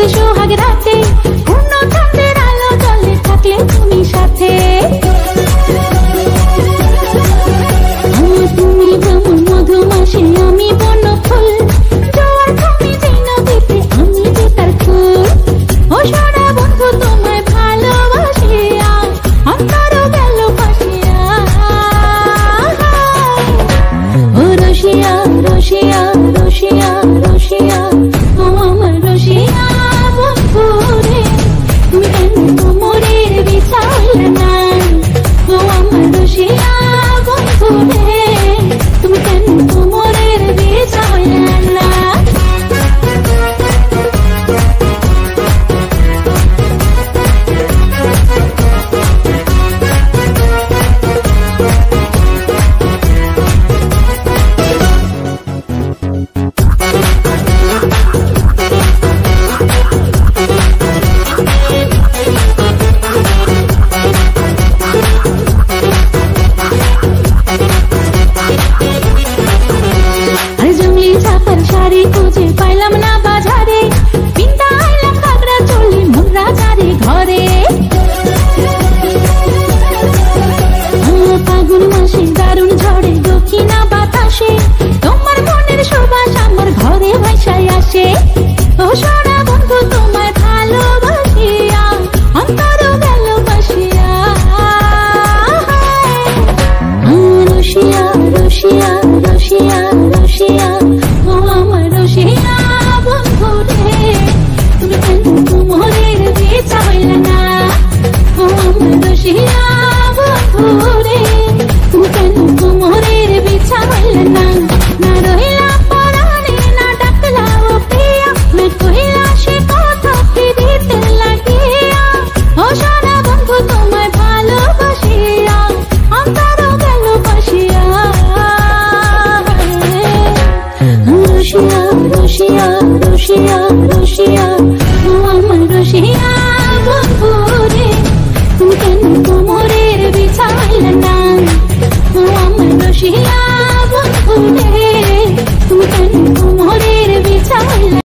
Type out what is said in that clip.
বিয়ের সোহাগ রাতে পূর্ণ চাঁদের আলো জলে থাকলে তুমি সাথে। তুমি যেমন মধুমাছি আমি বন্য ফুল, জোয়ার তুমি যে নদীতে আমি যে তার ফুল। ও সোনা বন্ধু তোমায় ভালোবাসিয়া অন্তর গেল ভাসিয়া। ও রসিয়া রসিয়া রসিয়া রসিয়া ও আমার রসিয়া বন্ধু রে, তুমি কেন কোমরের বিছাইলে না? ও আমার রসিয়া বন্ধু রে, তুমি কেন কোমরের বিছাইলে না? শাড়ি খুঁজে পাইলাম না বাজারে, পিন্তা আইলাম ঘাগরা চলি মোরা যারে ঘরে। ফাগুন মাসে দারুণ ঝড়ে দক্ষিণা বাতাসে তোমার মনের সুবাস আমার ঘরে ভাসায় আসে। ও সোনা